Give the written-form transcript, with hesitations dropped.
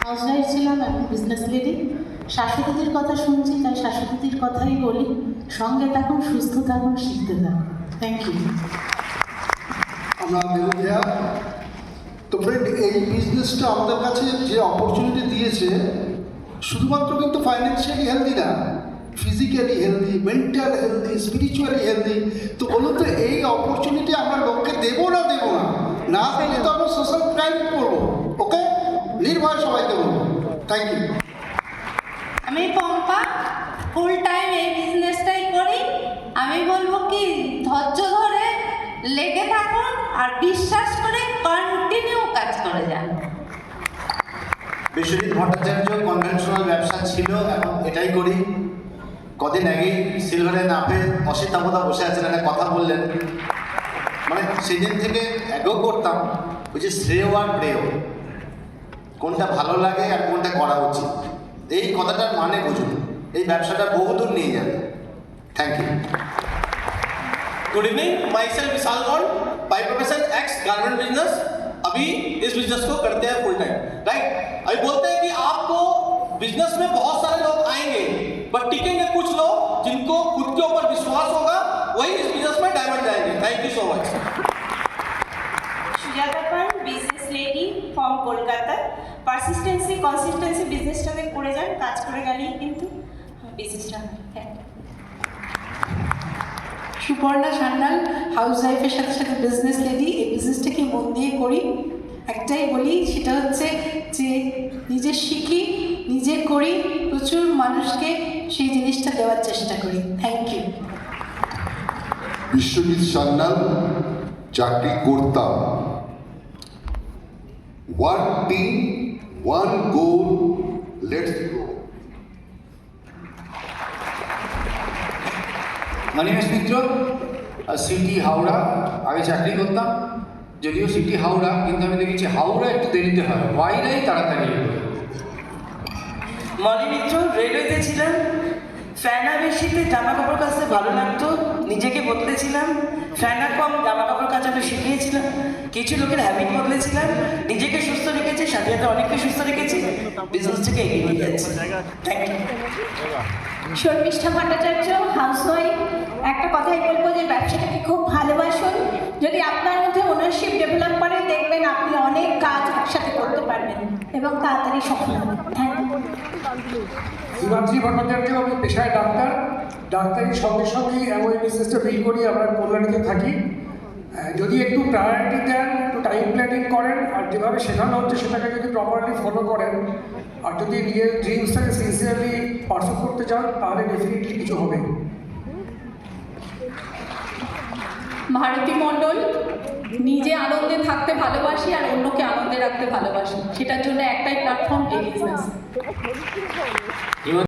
Housewife ছিলাম, এখন business lady. শাশুড়িদের কথা শুনছি, তাই শাশুড়িদের কথাই বলি, সঙ্গে থাকুন, সুস্থ থাকুন, শিখতে থাকুন। Thank you. আমরা দেবুয়া। তো ফ্রেন্ড, এই বিজনেসটা আমাদের কাছে যে অপরচুনিটি দিয়েছে, শুধুমাত্র কিন্তু ফাইন্যান্সিয়ালি হেলদি না, physically healthy, mental healthy, spiritually healthy. তো বলুন তো, এই অপরচুনিটি আমরা লোককে দেবো না না দিলে তো আমরা সোশ্যাল ক্রাইম করবো। ওকে, নির্ভয় সবাইকে বলবো। Thank you. আমি পম্পা, ফুল টাইম এই বিজনেসটাই করি। আমি বলবো কি, ধৈর্য ধরে লেগে থাকুন আর বিশ্বাস করে কন্টিনিউ কাজ করে যান। বিশ্বজিৎ ভট্টাচার্য কনভেনশনাল ব্যবসা ছিল, এখন এটাই করি। কদিন আগেই সিলভারে নাপে অসিত দামোদা বসে আছেন, একটা কথা বললেন, মানে সেদিন থেকে আগেও করতাম, ওই যে শ্রেয় আর প্রেয়, কোনটা ভালো লাগে আর কোনটা করা উচিত, এই কথাটার মানে বুঝুন, এই ব্যবসাটা বহুদূর নিয়ে যাবে। Thank you. Good evening, myself Vishal Gaur, by profession ex garment business. अभी इस बिजनेस को करते हैं फुल टाइम, राइट। अभी बोलते हैं कि आपको बिजनेस में बहुत सारे लोग आएंगे, बट टिकेंगे कुछ लोग जिनको खुद के ऊपर विश्वास होगा, वही इस बिजनेस में डायमंड जाएंगे। Thank you so much. Sujata Pan, business lady from Kolkata. Persistency consistency বিজনেসটাতে করে যান, কাজ করে গেলেই কিন্তু বিজনেসটা হয়। Thank you. Suparna Sanyal, house ওয়াইফের সাথে সাথে বিজনেস লেডি। এই বিজনেসটাকে মন দিয়ে করি, একটাই বলি, সেটা হচ্ছে যে নিজে শিখি, নিজে করি, প্রচুর মানুষকে সেই জিনিসটা দেওয়ার চেষ্টা করি। Thank you. বিশ্বজিৎ সান্যাল, চাকরি করতাম। One team, one goal, let's go. Animesh Mitra, city Howrah, আগে চাকরি করতাম, যদিও সিটি হাওড়া, কিন্তু আমি দেখেছি হাওড়া একটু দেরিতে হয়, বাইরেই তাড়াতাড়ি এগোয়। মলি মিত্র, রেলওয়েতে ছিলাম। ফ্যানা বেশিতে জামা কাপড় কাচতে ভালো লাগতো, নিজেকে বদলেছিলাম। ফ্যানা কম জামা কাপড় কাচানো শিখিয়েছিলাম। কিছু লোকের হ্যাবিট বদলেছিলাম, নিজেকে সুস্থ রেখেছি, সাথে সাথে অনেককে সুস্থ রেখেছি, বিজনেস থেকে এগিয়ে নিয়ে যাচ্ছি। Thank you. Sharmishtha Bhattacharya, housewife. একটা কথাই বলবো যে ব্যবসাটাকে খুব ভালোবাসুন। যদি আপনার মধ্যে ওনারশিপ ডেভেলপ করে, দেখবেন আপনি অনেক কাজ একসাথে করতে পারবেন এবং তাড়াতাড়ি সফল হবেন। Thank you. হিমাদ্রি ভট্টাচার্য, আমি পেশায় ডাক্তার। ডাক্তারির সঙ্গে সঙ্গেই এমন বিজনেসটা বিল করি, আমরা কল্যাণীতে থাকি। যদি একটু প্রায়োরিটি দেন, একটু টাইম প্ল্যানিং করেন, আর যেভাবে শেখানো হচ্ছে সেটাকে যদি প্রপারলি ফলো করেন, আর যদি নিজের ড্রিমসটাকে সিনসিয়ারলি পারসু করতে চান, তাহলে ডেফিনেটলি কিছু হবে। ভারতী মণ্ডল, নিজে আনন্দে থাকতে ভালোবাসি আর অন্যকে আনন্দে রাখতে ভালোবাসি, সেটার জন্য একটাই প্ল্যাটফর্ম, এই বিজনেস।